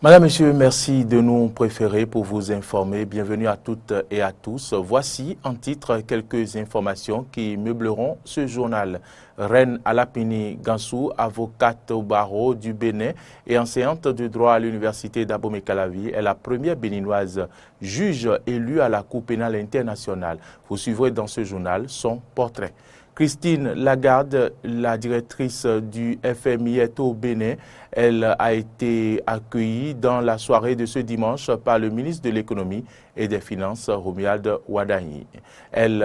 Madame, Monsieur, merci de nous préférer pour vous informer. Bienvenue à toutes et à tous. Voici en titre quelques informations qui meubleront ce journal. Reine Alapini Gansou, avocate au barreau du Bénin et enseignante de droit à l'université d'Abomey-Calavi, est la première béninoise juge élue à la Cour pénale internationale. Vous suivrez dans ce journal son portrait. Christine Lagarde, la directrice du FMI, est au Bénin. Elle a été accueillie dans la soirée de ce dimanche par le ministre de l'Économie et des Finances, Romuald Wadani. Elle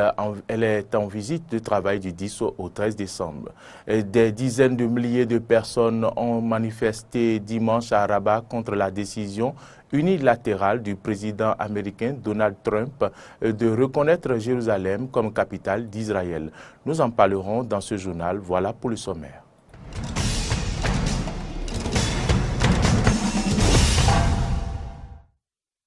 est en visite de travail du 10 au 13 décembre. Des dizaines de milliers de personnes ont manifesté dimanche à Rabat contre la décision unilatérale du président américain Donald Trump de reconnaître Jérusalem comme capitale d'Israël. Nous en parlerons dans ce journal. Voilà pour le sommaire.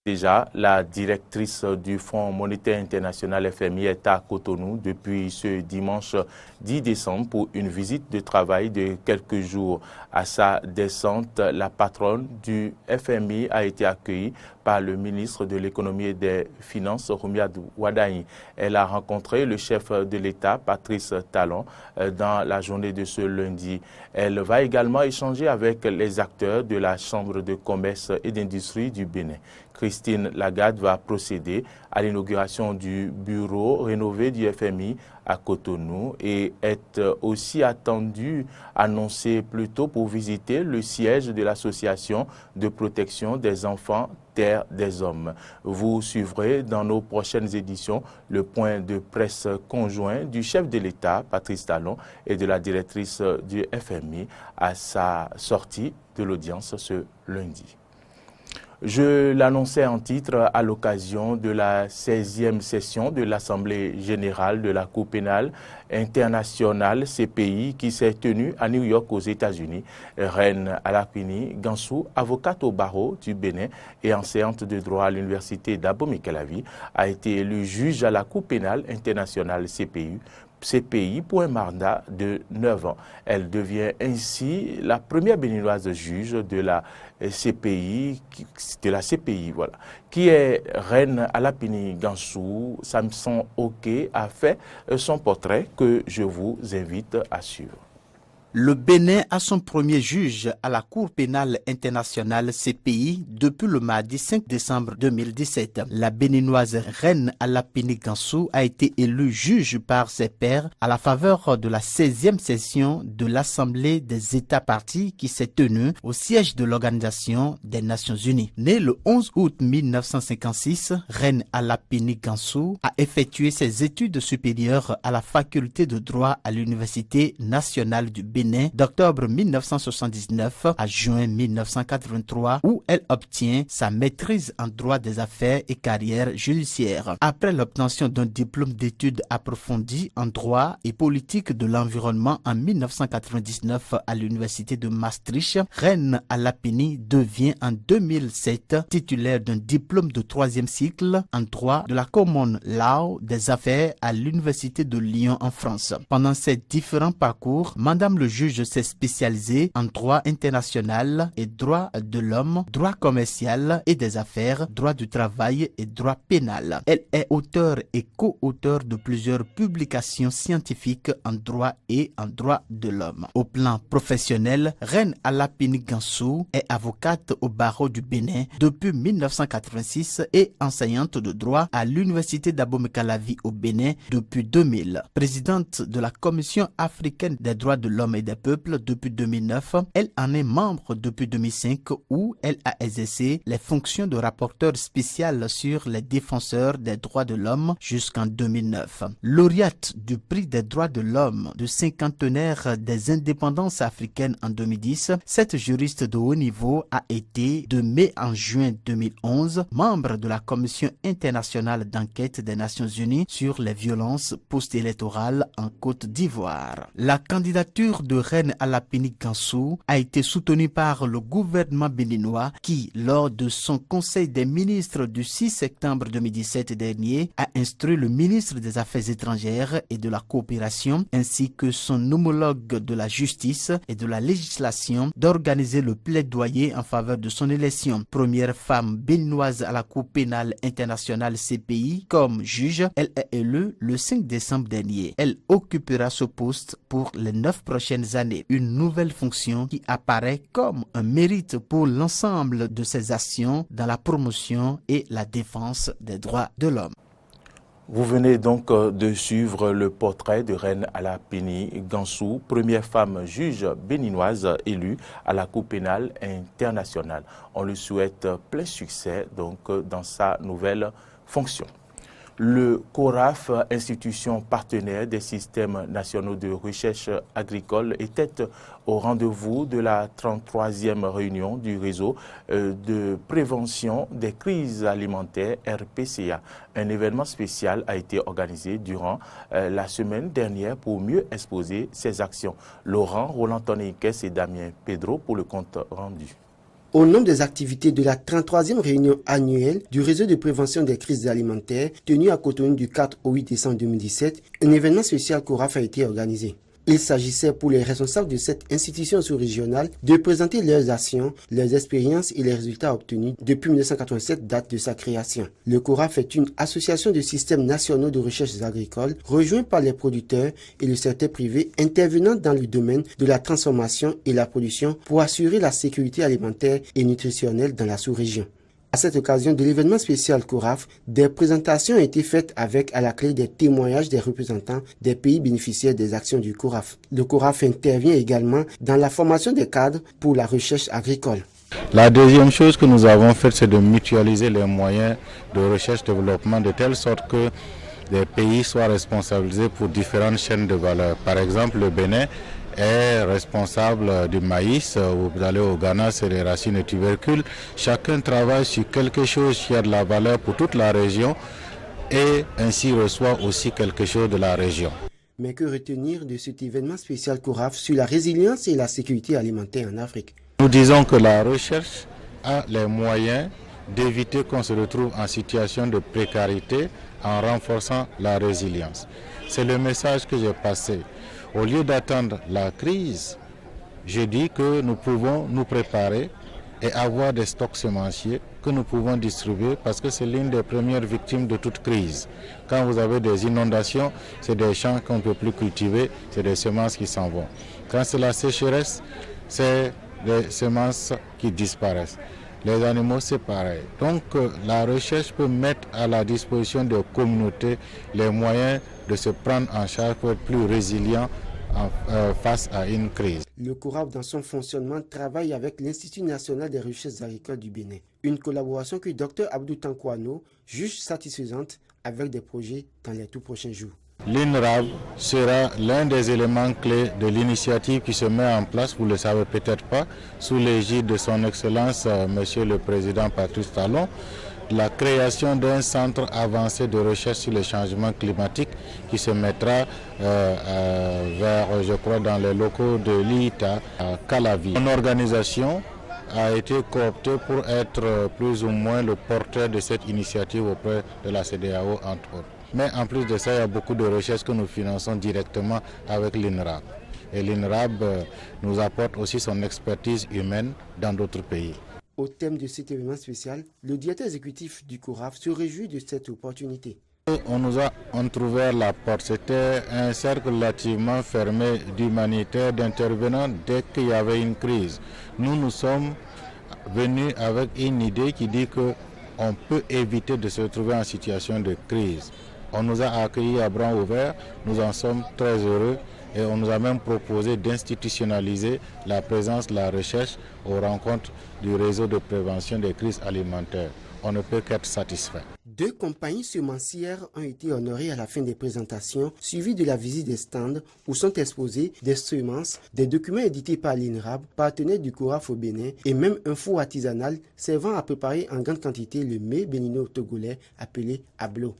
Déjà, la directrice du Fonds monétaire international FMI est à Cotonou depuis ce dimanche 10 décembre pour une visite de travail de quelques jours. À sa descente, la patronne du FMI a été accueillie par le ministre de l'Économie et des Finances, Romuald Wadani. Elle a rencontré le chef de l'État, Patrice Talon, dans la journée de ce lundi. Elle va également échanger avec les acteurs de la Chambre de commerce et d'industrie du Bénin. Christine Lagarde va procéder à l'inauguration du bureau rénové du FMI à Cotonou et est aussi attendue, annoncée plus tôt, pour visiter le siège de l'Association de protection des enfants Terre des Hommes. Vous suivrez dans nos prochaines éditions le point de presse conjoint du chef de l'État, Patrice Talon, et de la directrice du FMI à sa sortie de l'audience ce lundi. Je l'annonçais en titre à l'occasion de la 16e session de l'Assemblée générale de la Cour pénale internationale CPI qui s'est tenue à New York aux États-Unis. Reine Alapini Gansou, avocate au barreau du Bénin et enseignante de droit à l'université d'Abomey-Calavi, a été élue juge à la Cour pénale internationale CPI pour un mandat de 9 ans. Elle devient ainsi la première béninoise juge de la CPI, voilà, qui est Reine Alapini Gansou. Samson Oké a fait son portrait que je vous invite à suivre. Le Bénin a son premier juge à la Cour pénale internationale CPI depuis le mardi 5 décembre 2017. La béninoise Reine Alapini Gansou a été élue juge par ses pairs à la faveur de la 16e session de l'Assemblée des États parties qui s'est tenue au siège de l'Organisation des Nations Unies. Née le 11 août 1956, Reine Alapini Gansou a effectué ses études supérieures à la faculté de droit à l'Université nationale du Bénin d'octobre 1979 à juin 1983 où elle obtient sa maîtrise en droit des affaires et carrière judiciaire. Après l'obtention d'un diplôme d'études approfondies en droit et politique de l'environnement en 1999 à l'université de Maastricht, Reine Alapini devient en 2007 titulaire d'un diplôme de 3e cycle en droit de la Common Law des affaires à l'université de Lyon en France. Pendant ces différents parcours, Madame le juge s'est spécialisée en droit international et droit de l'homme, droit commercial et des affaires, droit du travail et droit pénal. Elle est auteure et co-auteure de plusieurs publications scientifiques en droit et en droit de l'homme. Au plan professionnel, Reine Alapini Gansou est avocate au barreau du Bénin depuis 1986 et enseignante de droit à l'université d'Abomey-Calavi au Bénin depuis 2000. Présidente de la Commission africaine des droits de l'homme et des peuples depuis 2009, elle en est membre depuis 2005 où elle a exercé les fonctions de rapporteur spécial sur les défenseurs des droits de l'homme jusqu'en 2009. Lauréate du prix des droits de l'homme du cinquantenaire des indépendances africaines en 2010, cette juriste de haut niveau a été de mai en juin 2011 membre de la Commission internationale d'enquête des Nations Unies sur les violences post-électorales en Côte d'Ivoire. La candidature de Rennes à la Pénigansou a été soutenu par le gouvernement béninois qui, lors de son conseil des ministres du 6 septembre 2017 dernier, a instruit le ministre des Affaires étrangères et de la coopération ainsi que son homologue de la justice et de la législation d'organiser le plaidoyer en faveur de son élection. Première femme béninoise à la Cour pénale internationale CPI comme juge, elle est élue le 5 décembre dernier. Elle occupera ce poste pour les 9 prochaines années. Une nouvelle fonction qui apparaît comme un mérite pour l'ensemble de ses actions dans la promotion et la défense des droits de l'homme. Vous venez donc de suivre le portrait de Reine Alapini Gansou, première femme juge béninoise élue à la Cour pénale internationale. On lui souhaite plein succès donc dans sa nouvelle fonction. Le CORAF, institution partenaire des systèmes nationaux de recherche agricole, était au rendez-vous de la 33e réunion du réseau de prévention des crises alimentaires RPCA. Un événement spécial a été organisé durant la semaine dernière pour mieux exposer ses actions. Laurent Roland-Toniquet et Damien Pedro pour le compte rendu. Au nom des activités de la 33e réunion annuelle du réseau de prévention des crises alimentaires tenue à Cotonou du 4 au 8 décembre 2017, un événement spécial CORAF a été organisé. Il s'agissait pour les responsables de cette institution sous-régionale de présenter leurs actions, leurs expériences et les résultats obtenus depuis 1987, date de sa création. Le CORAF est une association de systèmes nationaux de recherche agricole rejoint par les producteurs et le secteur privé intervenant dans le domaine de la transformation et la production pour assurer la sécurité alimentaire et nutritionnelle dans la sous-région. À cette occasion de l'événement spécial CORAF, des présentations ont été faites avec à la clé des témoignages des représentants des pays bénéficiaires des actions du CORAF. Le CORAF intervient également dans la formation des cadres pour la recherche agricole. La deuxième chose que nous avons faite, c'est de mutualiser les moyens de recherche-développement de telle sorte que les pays soient responsabilisés pour différentes chaînes de valeur. Par exemple, le Bénin est responsable du maïs, vous allez au Ghana, c'est les racines et tubercules. Chacun travaille sur quelque chose qui a de la valeur pour toute la région et ainsi reçoit aussi quelque chose de la région. Mais que retenir de cet événement spécial CORAF sur la résilience et la sécurité alimentaire en Afrique? Nous disons que la recherche a les moyens d'éviter qu'on se retrouve en situation de précarité en renforçant la résilience. C'est le message que j'ai passé. Au lieu d'attendre la crise, je dis que nous pouvons nous préparer et avoir des stocks semenciers que nous pouvons distribuer parce que c'est l'une des premières victimes de toute crise. Quand vous avez des inondations, c'est des champs qu'on ne peut plus cultiver, c'est des semences qui s'en vont. Quand c'est la sécheresse, c'est des semences qui disparaissent. Les animaux, c'est pareil. Donc, la recherche peut mettre à la disposition des communautés les moyens de se prendre en charge pour être plus résilient face à une crise. Le CORAF, dans son fonctionnement, travaille avec l'Institut national des recherches agricoles du Bénin. Une collaboration que Dr Abdou Tankwano juge satisfaisante avec des projets dans les tout prochains jours. L'INRAB sera l'un des éléments clés de l'initiative qui se met en place, vous ne le savez peut-être pas, sous l'égide de son Excellence, Monsieur le Président Patrice Talon, la création d'un centre avancé de recherche sur le changement climatique qui se mettra vers, je crois, dans les locaux de l'IITA à Calavi. Mon organisation a été cooptée pour être plus ou moins le porteur de cette initiative auprès de la CEDEAO, entre autres. Mais en plus de ça, il y a beaucoup de recherches que nous finançons directement avec l'INRAB. Et l'INRAB nous apporte aussi son expertise humaine dans d'autres pays. Au thème de cet événement spécial, le directeur exécutif du CORAF se réjouit de cette opportunité. On nous a entrouvert la porte. C'était un cercle relativement fermé d'humanitaires, d'intervenants dès qu'il y avait une crise. Nous sommes venus avec une idée qui dit qu'on peut éviter de se retrouver en situation de crise. On nous a accueillis à bras ouverts, nous en sommes très heureux et on nous a même proposé d'institutionnaliser la présence de la recherche aux rencontres du réseau de prévention des crises alimentaires. On ne peut qu'être satisfait. 2 compagnies semencières ont été honorées à la fin des présentations, suivies de la visite des stands où sont exposés des semences, des documents édités par l'INRAB, partenaire du CORAF au Bénin, et même un four artisanal servant à préparer en grande quantité le mets bénino-togolais appelé ablo.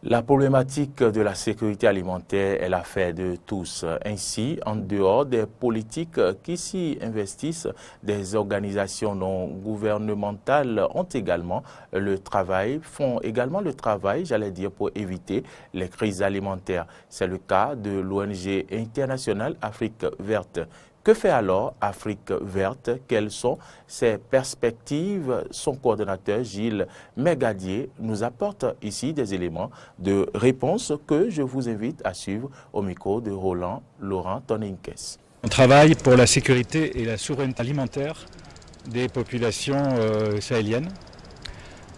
La problématique de la sécurité alimentaire est l'affaire de tous. Ainsi, en dehors des politiques qui s'y investissent, des organisations non gouvernementales font également le travail, pour éviter les crises alimentaires. C'est le cas de l'ONG internationale Afrique Verte. Que fait alors Afrique Verte? Quelles sont ses perspectives? Son coordonnateur Gilles Megadier nous apporte ici des éléments de réponse que je vous invite à suivre au micro de Roland Laurent Toninkes. On travaille pour la sécurité et la souveraineté alimentaire des populations sahéliennes.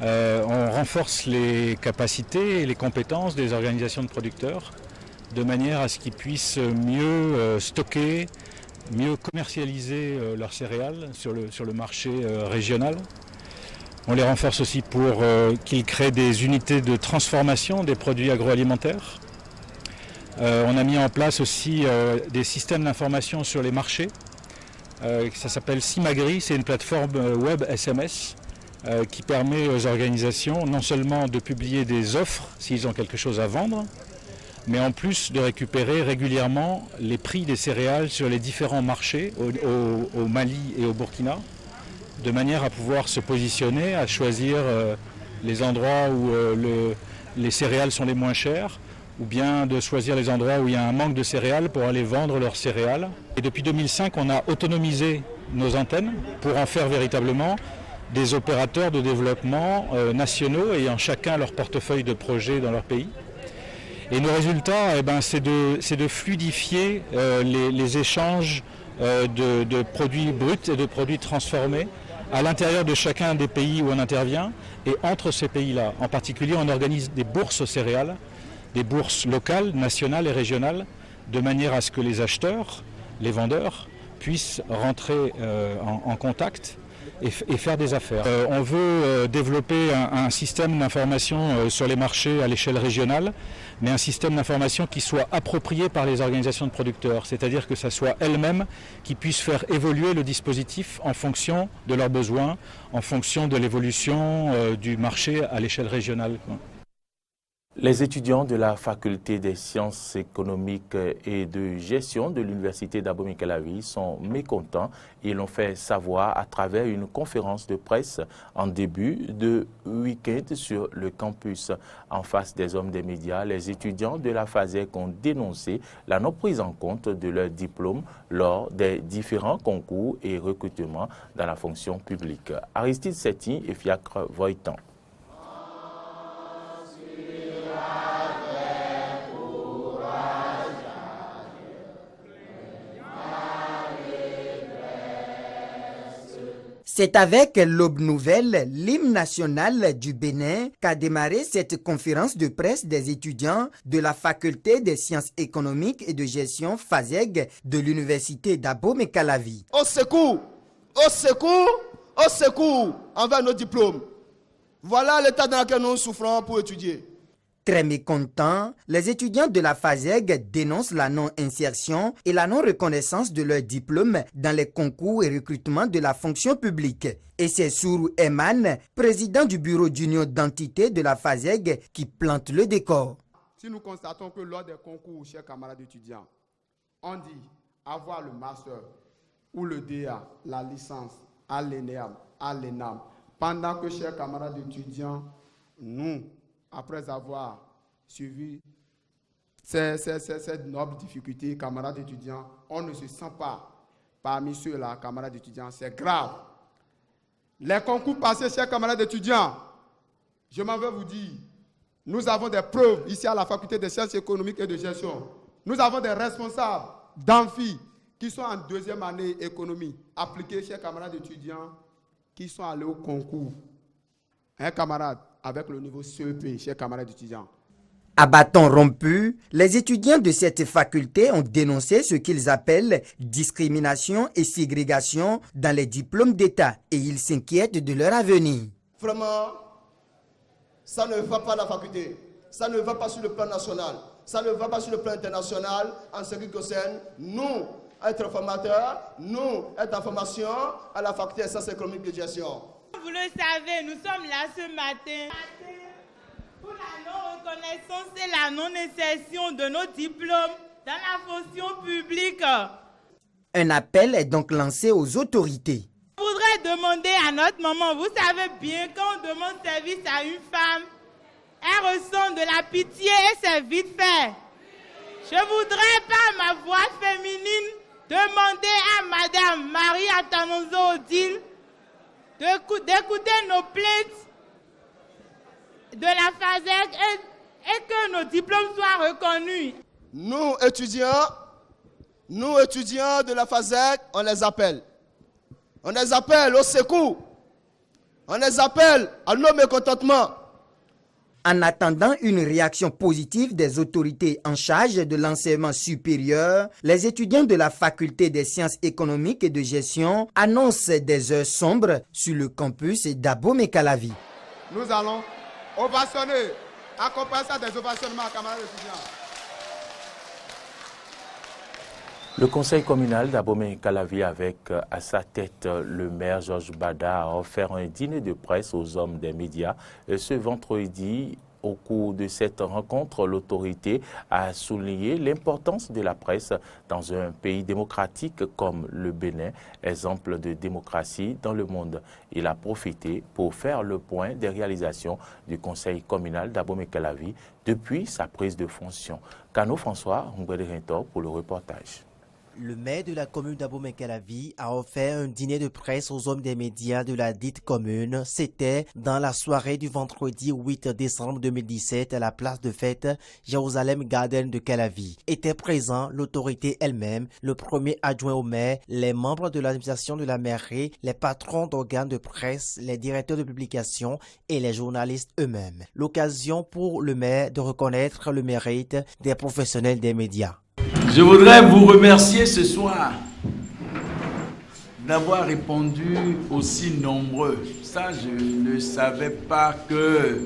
On renforce les capacités et les compétences des organisations de producteurs de manière à ce qu'ils puissent mieux stocker, mieux commercialiser leurs céréales sur le marché régional. On les renforce aussi pour qu'ils créent des unités de transformation des produits agroalimentaires. On a mis en place aussi des systèmes d'information sur les marchés. Ça s'appelle Simagri, c'est une plateforme web SMS qui permet aux organisations non seulement de publier des offres s'ils ont quelque chose à vendre, mais en plus de récupérer régulièrement les prix des céréales sur les différents marchés au Mali et au Burkina, de manière à pouvoir se positionner, à choisir les endroits où les céréales sont les moins chères, ou bien de choisir les endroits où il y a un manque de céréales pour aller vendre leurs céréales. Et depuis 2005, on a autonomisé nos antennes pour en faire véritablement des opérateurs de développement nationaux ayant chacun leur portefeuille de projets dans leur pays. Et nos résultats, c'est de fluidifier les échanges de produits bruts et de produits transformés à l'intérieur de chacun des pays où on intervient et entre ces pays-là. En particulier, on organise des bourses céréales, des bourses locales, nationales et régionales, de manière à ce que les acheteurs, les vendeurs, puissent rentrer en contact et faire des affaires. On veut développer un système d'information sur les marchés à l'échelle régionale, mais un système d'information qui soit approprié par les organisations de producteurs, c'est-à-dire que ce soit elles-mêmes qui puissent faire évoluer le dispositif en fonction de leurs besoins, en fonction de l'évolution du marché à l'échelle régionale. Les étudiants de la faculté des sciences économiques et de gestion de l'université d'Abomey-Calavi sont mécontents. Ils l'ont fait savoir à travers une conférence de presse en début de week-end sur le campus. En face des hommes des médias, les étudiants de la FASEG ont dénoncé la non prise en compte de leur diplôme lors des différents concours et recrutements dans la fonction publique. Aristide Setti et Fiacre Voitan. C'est avec l'Aube Nouvelle, l'hymne national du Bénin, qu'a démarré cette conférence de presse des étudiants de la faculté des sciences économiques et de gestion FASEG de l'université d'Abomey-Calavi. Au secours! Au secours! Au secours envers nos diplômes. Voilà l'état dans lequel nous souffrons pour étudier. Très mécontents, les étudiants de la FASEG dénoncent la non-insertion et la non-reconnaissance de leur diplôme dans les concours et recrutements de la fonction publique. Et c'est Sourou Eman, président du bureau d'union d'entité de la FASEG, qui plante le décor. Si nous constatons que lors des concours, chers camarades étudiants, on dit avoir le master ou le DA, la licence, à l'ENEAM, à l'ENAM, pendant que, chers camarades étudiants, nous, après avoir suivi ces nobles difficultés, camarades étudiants, on ne se sent pas parmi ceux-là, camarades étudiants, c'est grave. Les concours passés, chers camarades étudiants, je m'en vais vous dire, nous avons des preuves ici à la faculté des sciences économiques et de gestion. Nous avons des responsables d'amphi qui sont en deuxième année économie appliquée, chers camarades étudiants, qui sont allés au concours. Un camarade avec le niveau CEP, chers camarades étudiants. À bâton rompu, les étudiants de cette faculté ont dénoncé ce qu'ils appellent discrimination et ségrégation dans les diplômes d'État et ils s'inquiètent de leur avenir. Vraiment, ça ne va pas à la faculté, ça ne va pas sur le plan national, ça ne va pas sur le plan international en ce qui concerne nous, être formateurs, nous, être en formation à la faculté des sciences économiques et de gestion. Vous le savez, nous sommes là ce matin Pour la non-reconnaissance et la non-insertion de nos diplômes dans la fonction publique. Un appel est donc lancé aux autorités. Je voudrais demander à notre maman, vous savez bien, quand on demande service à une femme, elle ressent de la pitié et c'est vite fait. Je voudrais par ma voix féminine demander à Madame Marie Attanonzo Odile d'écouter nos plaintes de la FASEG et que nos diplômes soient reconnus. Nous, étudiants de la FASEG, on les appelle. On les appelle au secours. On les appelle à nos mécontentements. En attendant une réaction positive des autorités en charge de l'enseignement supérieur, les étudiants de la faculté des sciences économiques et de gestion annoncent des heures sombres sur le campus d'Abomey-Calavi. Nous allons ovationner, accompagner ça des ovationnements, camarades étudiants. Le conseil communal d'Abomey-Calavi avec à sa tête le maire Georges Bada a offert un dîner de presse aux hommes des médias ce vendredi. Au cours de cette rencontre, l'autorité a souligné l'importance de la presse dans un pays démocratique comme le Bénin, exemple de démocratie dans le monde. Il a profité pour faire le point des réalisations du conseil communal d'Abomey-Calavi depuis sa prise de fonction. Cano François Ngwede-Rintor pour le reportage. Le maire de la commune d'Abomey-Calavi a offert un dîner de presse aux hommes des médias de la dite commune. C'était dans la soirée du vendredi 8 décembre 2017 à la place de fête Jérusalem Garden de Calavi. Étaient présents l'autorité elle-même, le premier adjoint au maire, les membres de l'administration de la mairie, les patrons d'organes de presse, les directeurs de publication et les journalistes eux-mêmes. L'occasion pour le maire de reconnaître le mérite des professionnels des médias. Je voudrais vous remercier ce soir d'avoir répondu aussi nombreux. Ça, je ne savais pas que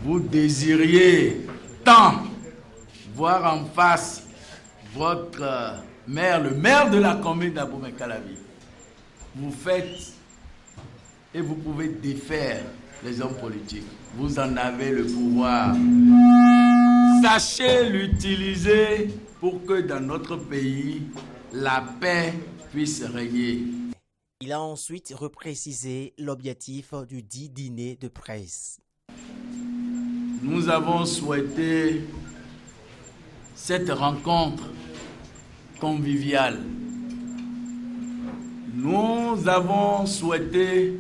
vous désiriez tant voir en face votre maire, le maire de la commune d'Abomey-Calavi. Vous faites et vous pouvez défaire les hommes politiques. Vous en avez le pouvoir. Sachez l'utiliser pour que dans notre pays, la paix puisse régner. Il a ensuite reprécisé l'objectif du dit dîner de presse. Nous avons souhaité cette rencontre conviviale. Nous avons souhaité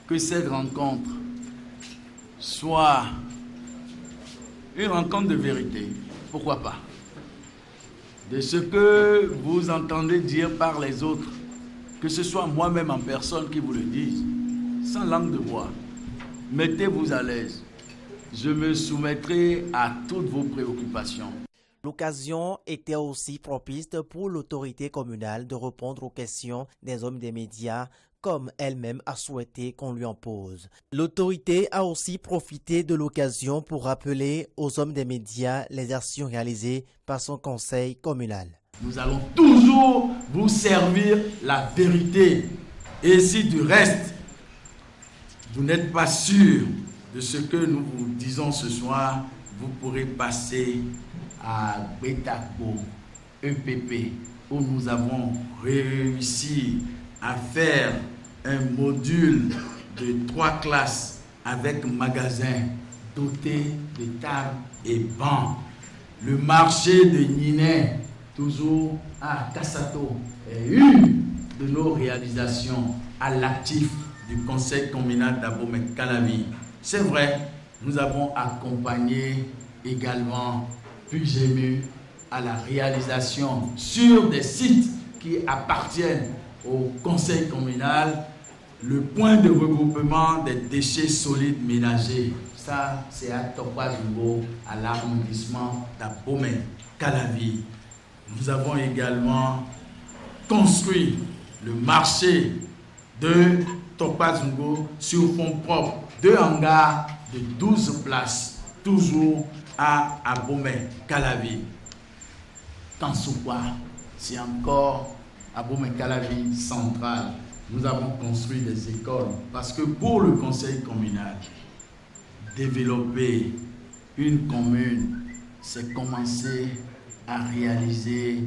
que cette rencontre soit une rencontre de vérité. Pourquoi pas? De ce que vous entendez dire par les autres, que ce soit moi-même en personne qui vous le dise, sans langue de bois. Mettez-vous à l'aise. Je me soumettrai à toutes vos préoccupations. L'occasion était aussi propice pour l'autorité communale de répondre aux questions des hommes des médias comme elle-même a souhaité qu'on lui en pose. L'autorité a aussi profité de l'occasion pour rappeler aux hommes des médias les actions réalisées par son conseil communal. Nous allons toujours vous servir la vérité. Et si du reste, vous n'êtes pas sûr de ce que nous vous disons ce soir, vous pourrez passer à Betako, EPP, où nous avons réussi à faire un module de 3 classes avec magasin doté de tables et bancs. Le marché de Niné, toujours à Kassato, est une de nos réalisations à l'actif du conseil communal d'Abomey-Calavi. C'est vrai, nous avons accompagné également Pugému à la réalisation sur des sites qui appartiennent au conseil communal, le point de regroupement des déchets solides ménagers. Ça, c'est à Tokwa-Zungo, à l'arrondissement d'Abomey-Calavi. Nous avons également construit le marché de Tokwa-Zungo sur fonds propres, 2 hangars de 12 places, toujours à Abomey-Calavi. Kansoupa, c'est encore Abomey-Calavi central. Nous avons construit des écoles parce que pour le conseil communal, développer une commune, c'est commencer à réaliser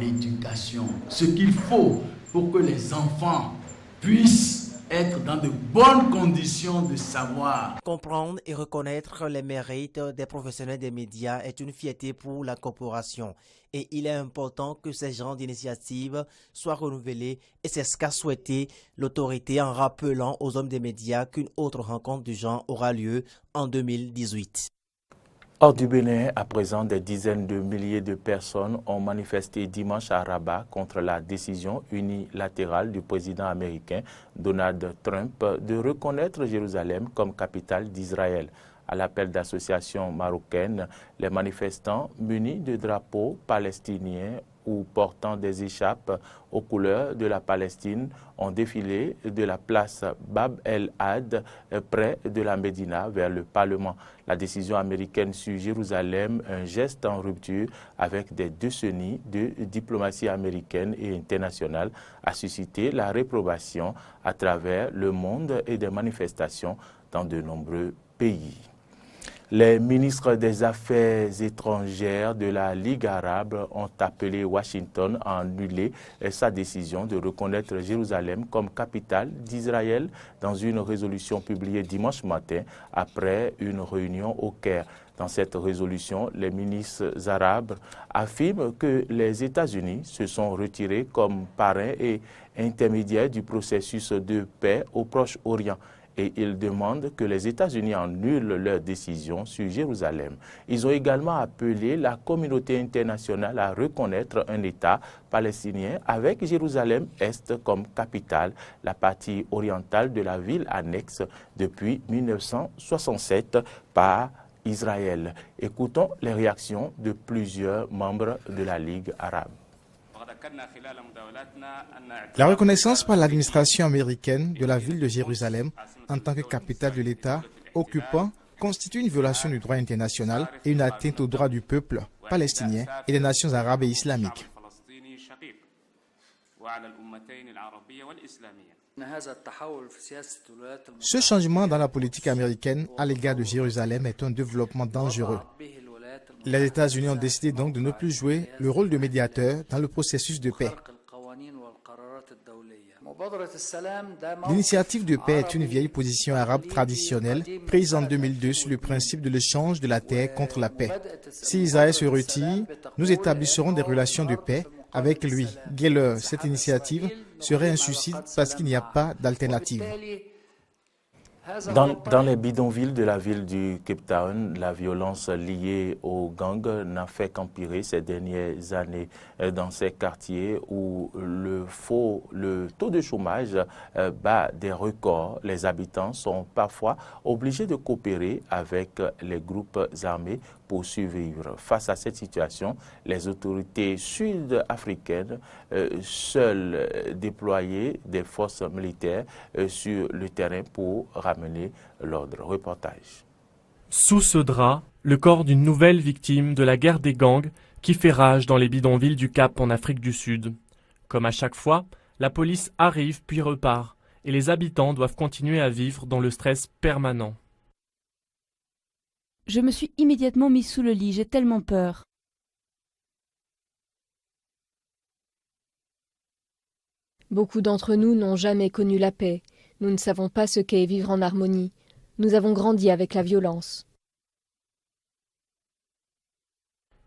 l'éducation. Ce qu'il faut pour que les enfants puissent être dans de bonnes conditions de savoir. Comprendre et reconnaître les mérites des professionnels des médias est une fierté pour la corporation. Et il est important que ces genres d'initiatives soient renouvelées et c'est ce qu'a souhaité l'autorité en rappelant aux hommes des médias qu'une autre rencontre du genre aura lieu en 2018. Hors du Bénin, à présent, des dizaines de milliers de personnes ont manifesté dimanche à Rabat contre la décision unilatérale du président américain Donald Trump de reconnaître Jérusalem comme capitale d'Israël. À l'appel d'associations marocaines, les manifestants munis de drapeaux palestiniens ou portant des écharpes aux couleurs de la Palestine ont défilé de la place Bab el-Had près de la Médina vers le Parlement. La décision américaine sur Jérusalem, un geste en rupture avec des décennies de diplomatie américaine et internationale, a suscité la réprobation à travers le monde et des manifestations dans de nombreux pays. Les ministres des Affaires étrangères de la Ligue arabe ont appelé Washington à annuler sa décision de reconnaître Jérusalem comme capitale d'Israël dans une résolution publiée dimanche matin après une réunion au Caire. Dans cette résolution, les ministres arabes affirment que les États-Unis se sont retirés comme parrains et intermédiaires du processus de paix au Proche-Orient. Et ils demandent que les États-Unis annulent leur décision sur Jérusalem. Ils ont également appelé la communauté internationale à reconnaître un État palestinien avec Jérusalem-Est comme capitale, la partie orientale de la ville annexe depuis 1967 par Israël. Écoutons les réactions de plusieurs membres de la Ligue arabe. La reconnaissance par l'administration américaine de la ville de Jérusalem en tant que capitale de l'État occupant constitue une violation du droit international et une atteinte aux droits du peuple palestinien et des nations arabes et islamiques. Ce changement dans la politique américaine à l'égard de Jérusalem est un développement dangereux. Les États-Unis ont décidé donc de ne plus jouer le rôle de médiateur dans le processus de paix. L'initiative de paix est une vieille position arabe traditionnelle prise en 2002 sur le principe de l'échange de la terre contre la paix. Si Israël se retire, nous établisserons des relations de paix avec lui. Geller, cette initiative serait un suicide parce qu'il n'y a pas d'alternative. Dans les bidonvilles de la ville du Cape Town, la violence liée aux gangs n'a fait qu'empirer ces dernières années. Dans ces quartiers où le taux de chômage bat des records, les habitants sont parfois obligés de coopérer avec les groupes armés pour survivre. Face à cette situation, les autorités sud-africaines seules déployaient des forces militaires sur le terrain pour ramener l'ordre. Reportage. Sous ce drap, le corps d'une nouvelle victime de la guerre des gangs qui fait rage dans les bidonvilles du Cap en Afrique du Sud. Comme à chaque fois, la police arrive puis repart et les habitants doivent continuer à vivre dans le stress permanent. Je me suis immédiatement mis sous le lit, j'ai tellement peur. Beaucoup d'entre nous n'ont jamais connu la paix. Nous ne savons pas ce qu'est vivre en harmonie. Nous avons grandi avec la violence.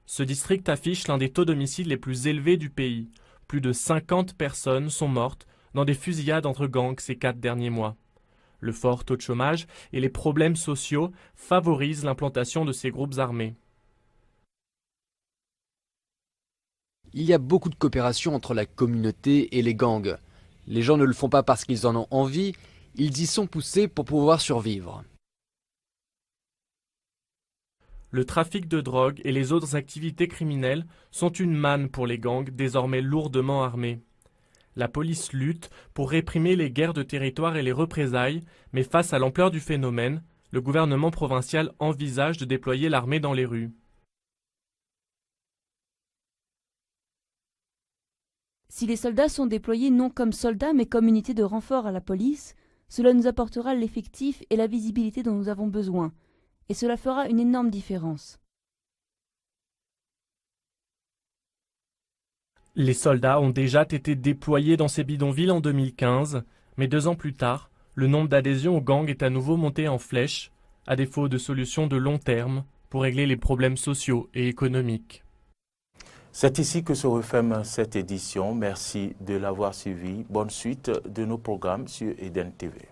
Ce district affiche l'un des taux d'homicide les plus élevés du pays. Plus de 50 personnes sont mortes dans des fusillades entre gangs ces 4 derniers mois. Le fort taux de chômage et les problèmes sociaux favorisent l'implantation de ces groupes armés. Il y a beaucoup de coopération entre la communauté et les gangs. Les gens ne le font pas parce qu'ils en ont envie, ils y sont poussés pour pouvoir survivre. Le trafic de drogue et les autres activités criminelles sont une manne pour les gangs désormais lourdement armés. La police lutte pour réprimer les guerres de territoire et les représailles, mais face à l'ampleur du phénomène, le gouvernement provincial envisage de déployer l'armée dans les rues. Si les soldats sont déployés non comme soldats mais comme unité de renfort à la police, cela nous apportera l'effectif et la visibilité dont nous avons besoin. et cela fera une énorme différence. Les soldats ont déjà été déployés dans ces bidonvilles en 2015, mais 2 ans plus tard, le nombre d'adhésions aux gangs est à nouveau monté en flèche, à défaut de solutions de long terme pour régler les problèmes sociaux et économiques. C'est ici que se referme cette édition. Merci de l'avoir suivi. Bonne suite de nos programmes sur Eden TV.